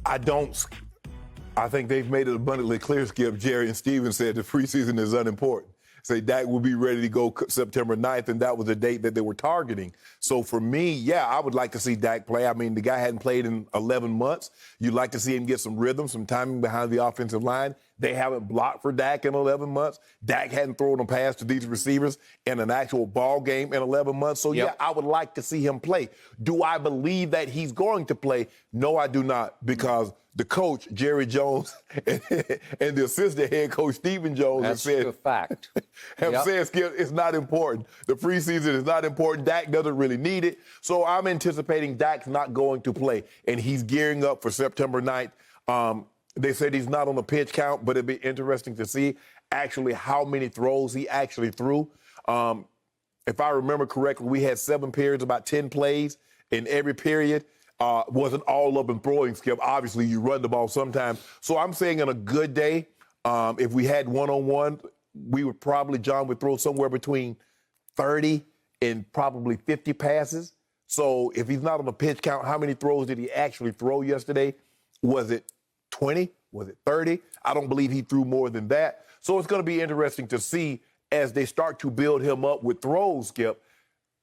I don't. I think they've made it abundantly clear, Skip. Jerry and Steven said the preseason is unimportant. Say Dak will be ready to go September 9th, and that was the date that they were targeting. So for me, yeah, I would like to see Dak play. I mean, the guy hadn't played in 11 months. You'd like to see him get some rhythm, some timing behind the offensive line. They haven't blocked for Dak in 11 months. Dak hadn't thrown a pass to these receivers in an actual ball game in 11 months. So, yeah, I would like to see him play. Do I believe that he's going to play? No, I do not, because the coach, Jerry Jones, and the assistant head coach, Stephen Jones, have said Skip, it's not important. The preseason is not important. Dak doesn't really need it. So I'm anticipating Dak's not going to play, and he's gearing up for September 9th. They said he's not on the pitch count, but it'd be interesting to see actually how many throws he actually threw. If I remember correctly, we had 7 periods, about 10 plays in every period. Wasn't all up in throwing, Skip. Obviously, you run the ball sometimes. So I'm saying on a good day, if we had one-on-one, we would probably, John would throw somewhere between 30 and probably 50 passes. So if he's not on the pitch count, how many throws did he actually throw yesterday? Was it 20? Was it 30? I don't believe he threw more than that. So it's going to be interesting to see as they start to build him up with throws, Skip,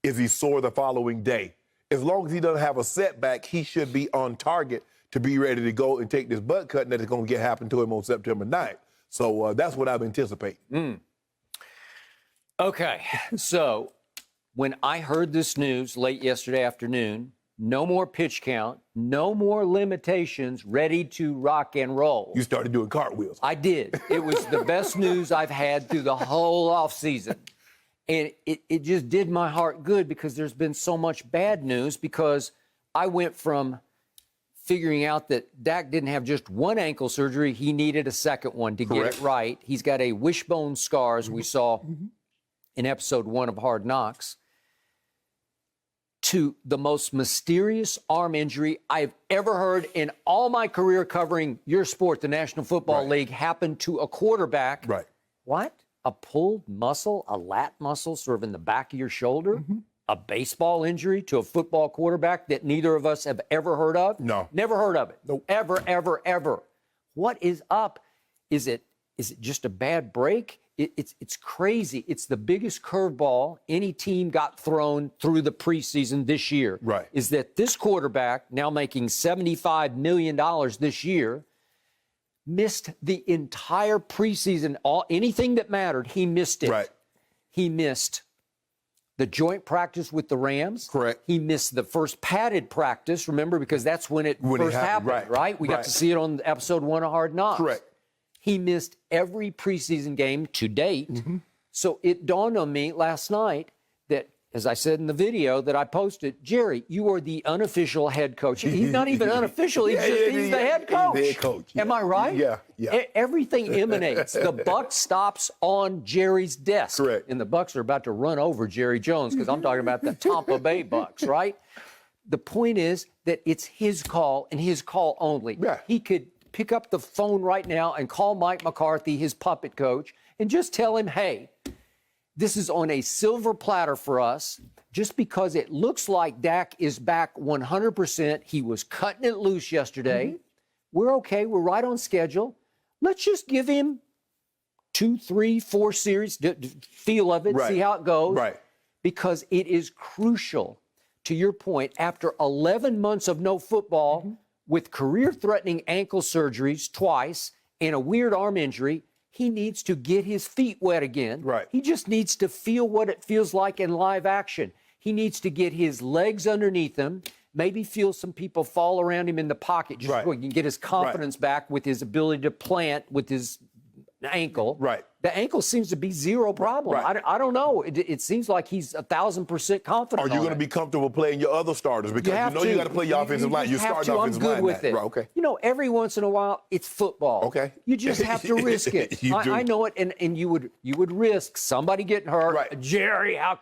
is he sore the following day? As long as he doesn't have a setback, he should be on target to be ready to go and take this butt cutting that is going to happen to him on September 9th. So that's what I'm anticipating. Okay, so when I heard this news late yesterday afternoon, no more pitch count, no more limitations, ready to rock and roll. You started doing cartwheels. I did. It was the best news I've had through the whole offseason. And it just did my heart good because there's been so much bad news, because I went from figuring out that Dak didn't have just one ankle surgery, he needed a second one to get it right. He's got a wishbone scar, as we saw in episode 1 of Hard Knocks, to the most mysterious arm injury I've ever heard in all my career covering your sport, the National Football League, happened to a quarterback. Right. What? A pulled muscle, a lat muscle sort of in the back of your shoulder? A baseball injury to a football quarterback that neither of us have ever heard of? No. Never heard of it. Nope. Ever, ever, ever. What is up? Is it just a bad break? It's crazy. It's the biggest curveball any team got thrown through the preseason this year. Right. Is that this quarterback, now making $75 million this year, missed the entire preseason. Anything that mattered, he missed it. Right. He missed the joint practice with the Rams. Correct. He missed the first padded practice, remember, because that's when it first happened, right? We got to see it on episode 1 of Hard Knocks. Correct. He missed every preseason game to date. So it dawned on me last night that, as I said in the video that I posted, Jerry, you are the unofficial head coach. He's not even unofficial. He's the head coach. He's the head coach. Am I right? Yeah. Everything emanates. The buck stops on Jerry's desk. Correct. And the Bucks are about to run over Jerry Jones, because I'm talking about the Tampa Bay Bucks, right? The point is that it's his call and his call only. Yeah. He could pick up the phone right now and call Mike McCarthy, his puppet coach, and just tell him, hey, this is on a silver platter for us. Just because it looks like Dak is back 100%, he was cutting it loose yesterday. We're okay. We're right on schedule. Let's just give him 2, 3, 4 series, feel of it, see how it goes. Right. Because it is crucial, to your point, after 11 months of no football, with career-threatening ankle surgeries twice and a weird arm injury, he needs to get his feet wet again. Right. He just needs to feel what it feels like in live action. He needs to get his legs underneath him, maybe feel some people fall around him in the pocket, just so he can get his confidence back with his ability to plant with his ankle. Right. The ankle seems to be zero problem. Right. I don't know. It seems like he's 1,000% confident. Are you going to be comfortable playing your other starters? Because you got to play your offensive line. You're starting offensive line. I'm good with it. Right, okay. You know, every once in a while, it's football. Okay. You just have to risk it. I know it, and you would risk somebody getting hurt. Right. Jerry, how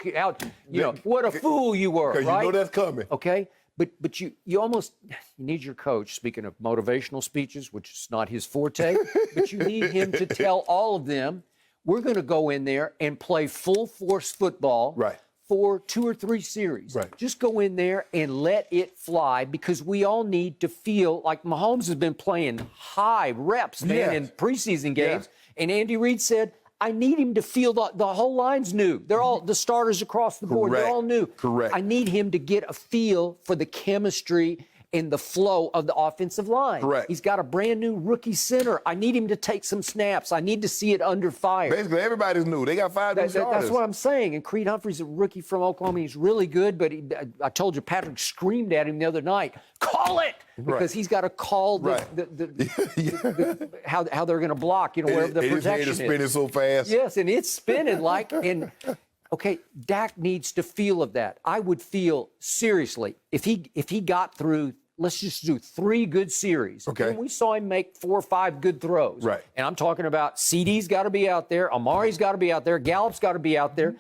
what a fool you were. Because right? you know that's coming. Okay. But you almost need your coach, speaking of motivational speeches, which is not his forte, but you need him to tell all of them, we're going to go in there and play full force football. Right. for 2 or 3 series. Right. Just go in there and let it fly, because we all need to feel like Mahomes has been playing high reps, man, Yes. in preseason games. And Andy Reid said, I need him to feel the whole line's new. They're all the starters across the board. Correct. They're all new. Correct. I need him to get a feel for the chemistry and the flow of the offensive line. Correct. He's got a brand new rookie center. I need him to take some snaps. I need to see it under fire. Basically, everybody's new. They got 5 new starters. That's what I'm saying. And Creed Humphrey's a rookie from Oklahoma. He's really good, but I told you, Patrick screamed at him the other night, call it! Because he's got to call how they're going to block, wherever the protection is. It's spinning so fast. Yes, and it's spinning okay, Dak needs to feel of that. I would feel, seriously, if he got through, let's just do 3 good series. Okay. And we saw him make 4 or 5 good throws. Right. And I'm talking about CD's got to be out there, Amari's got to be out there, Gallup's got to be out there.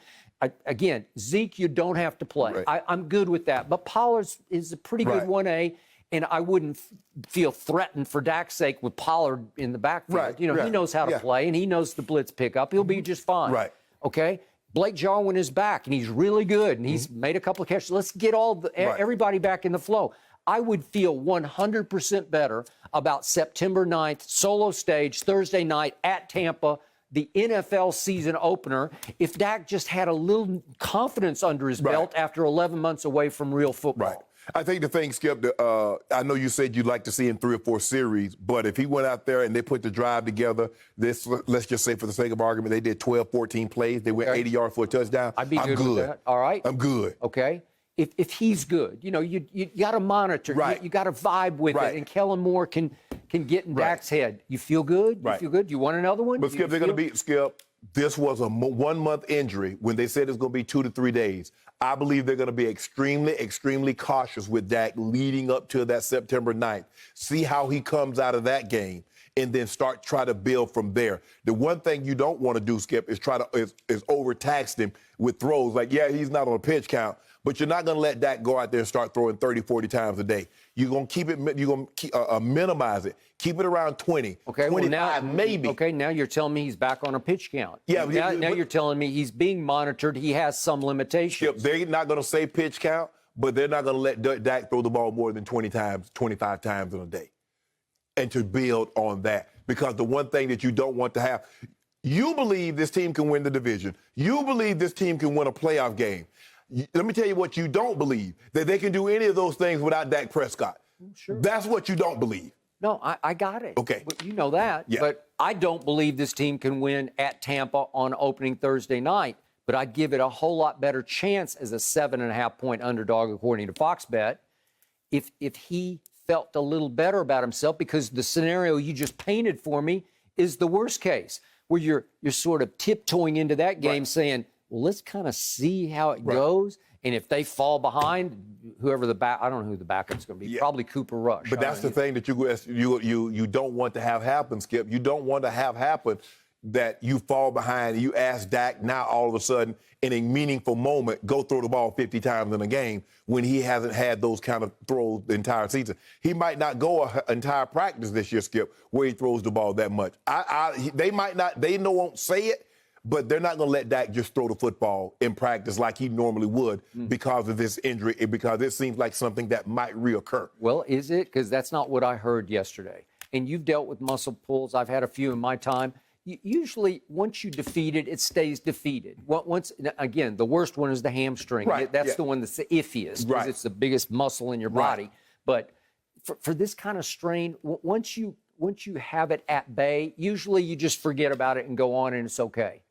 Again, Zeke, you don't have to play. Right. I'm good with that. But Pollard is a pretty good 1A, and I wouldn't feel threatened for Dak's sake with Pollard in the backfield. Right. He knows how to play, and he knows the blitz pickup. He'll be just fine. Right. Okay? Blake Jarwin is back, and he's really good, and he's made a couple of catches. Let's get everybody back in the flow. I would feel 100% better about September 9th, solo stage, Thursday night at Tampa, the NFL season opener, if Dak just had a little confidence under his belt after 11 months away from real football. Right. I think the thing, Skip, I know you said you'd like to see in 3 or 4 series, but if he went out there and they put the drive together, let's just say for the sake of argument, they did 12, 14 plays, they went 80 yards for a touchdown. I'd be good with that. All right. I'm good. Okay. If he's good, you got to monitor. Right. You got to vibe with it. And Kellen Moore can get in Dak's head. You feel good? You feel good? You want another one? But Skip, they're going to beat Skip. This was a 1-month injury when they said it's going to be 2 to 3 days. I believe they're going to be extremely, extremely cautious with Dak leading up to that September 9th. See how he comes out of that game and then try to build from there. The one thing you don't want to do, Skip, is is overtax him with throws. Like, he's not on a pitch count, but you're not going to let Dak go out there and start throwing 30, 40 times a day. You're going to keep it. You're going to minimize it. Keep it around 20. Okay, 25 maybe. Okay, now you're telling me he's back on a pitch count. Yeah. Now you're telling me he's being monitored. He has some limitations. Skip, they're not going to say pitch count, but they're not going to let Dak throw the ball more than 20 times, 25 times in a day. And to build on that. Because the one thing that you don't want to have, you believe this team can win the division. You believe this team can win a playoff game. Let me tell you what you don't believe, that they can do any of those things without Dak Prescott. Sure. That's what you don't believe. No, I got it. Okay. But you know that. Yeah. But I don't believe this team can win at Tampa on opening Thursday night. But I'd give it a whole lot better chance as a 7.5-point underdog, according to Fox Bet, if he felt a little better about himself, because the scenario you just painted for me is the worst case, where you're sort of tiptoeing into that game saying, well, let's kind of see how it goes. And if they fall behind, whoever I don't know who the backup's going to be, probably Cooper Rush. But that's the thing that you don't want to have happen, Skip. You don't want to have happen that you fall behind and you ask Dak now all of a sudden in a meaningful moment, go throw the ball 50 times in a game when he hasn't had those kind of throws the entire season. He might not go an entire practice this year, Skip, where he throws the ball that much. They might not, they won't say it, but they're not going to let Dak just throw the football in practice like he normally would because of this injury, because it seems like something that might reoccur. Well, is it? Because that's not what I heard yesterday. And you've dealt with muscle pulls. I've had a few in my time. Usually, once you defeat it, it stays defeated. Again, the worst one is the hamstring. Right. That's the one that's the iffiest, because it's the biggest muscle in your body. But for this kind of strain, once you have it at bay, usually you just forget about it and go on, and it's okay.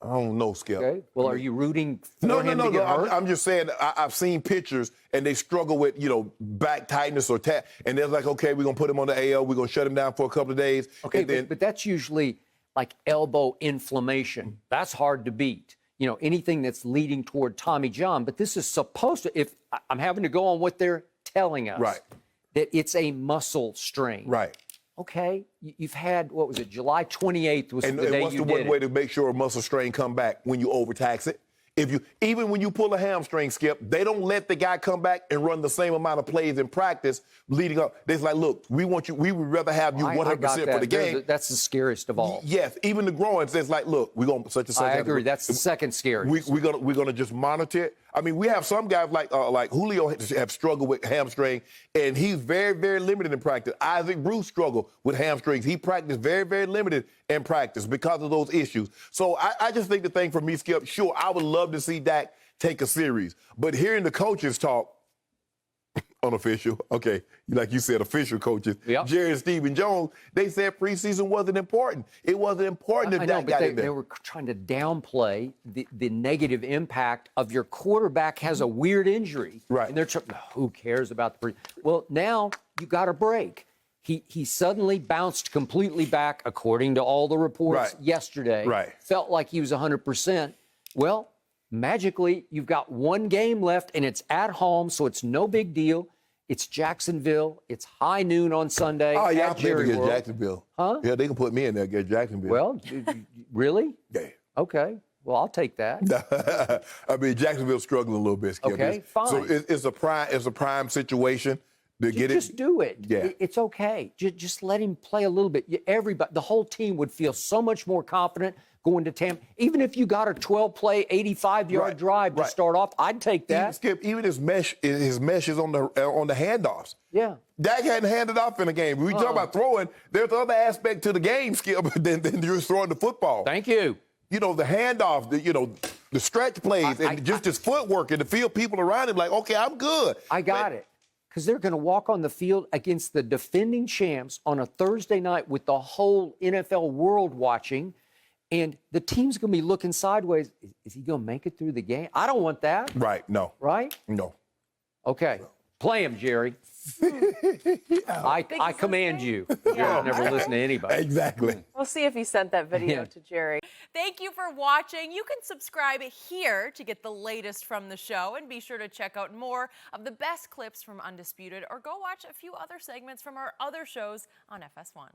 I don't know, Skip. Okay. Well, are you rooting for him to get hurt? I'm just saying I've seen pictures and they struggle with, back tightness or and they're like, okay, we're going to put him on the AL. We're going to shut him down for a couple of days. Okay, but that's usually like elbow inflammation. That's hard to beat. Anything that's leading toward Tommy John. But this is supposed to, if I'm having to go on what they're telling us, that it's a muscle strain. Right. Okay, you've had, what was it, July 28th was the day you did it. And what's the one way to make sure a muscle strain come back? When you overtax it. Even when you pull a hamstring, Skip, they don't let the guy come back and run the same amount of plays in practice leading up. They're like, look, we would rather have you 100% for the game. That's the scariest of all. Yes, even the groin says like, look, we're going to such and such. I agree. That's the second scariest. We're gonna just monitor it. I mean, we have some guys like Julio have struggled with hamstring, and he's very, very limited in practice. Isaac Bruce struggled with hamstrings. He practiced very, very limited in practice because of those issues. So I just think the thing for me, Skip, sure, I would love to see Dak take a series, but hearing the coaches talk, unofficial, okay, like you said, official coaches, yep. Jerry and Stephen Jones, they said preseason wasn't important. It wasn't important that Dak got in there. They were trying to downplay the negative impact of your quarterback has a weird injury. Right. And they're who cares about the Well, now you got a break. He suddenly bounced completely back, according to all the reports yesterday. Right. Felt like he was 100%. Well, magically, you've got one game left, and it's at home, so it's no big deal. It's Jacksonville. It's high noon on Sunday. Oh, yeah, at Jerry against World. Jacksonville. Huh? Yeah, they can put me in there against Jacksonville. Well, really? Yeah. Okay. Well, I'll take that. I mean, Jacksonville's struggling a little bit. Skip. Okay, fine. So it's a prime situation to get it. Just do it. Yeah. It's okay. Just let him play a little bit. Everybody, the whole team would feel so much more confident going to Tampa. Even if you got a 12-play, 85-yard drive to start off, I'd take that. Even his mesh is on the handoffs. Yeah. Dak hadn't handed off in a game. We talk about throwing. There's other aspect to the game, Skip, than just throwing the football. Thank you. You know, the handoff, the stretch plays, and just his footwork and the field people around him like, okay, I'm good. I got it. Because they're going to walk on the field against the defending champs on a Thursday night with the whole NFL world watching. And the team's going to be looking sideways. Is he going to make it through the game? I don't want that. Right, no. Right? No. Okay. Play him, Jerry. I command you. Yeah. Never listen to anybody. Exactly. We'll see if he sent that video to Jerry. Thank you for watching. You can subscribe here to get the latest from the show, and be sure to check out more of the best clips from Undisputed, or go watch a few other segments from our other shows on FS1.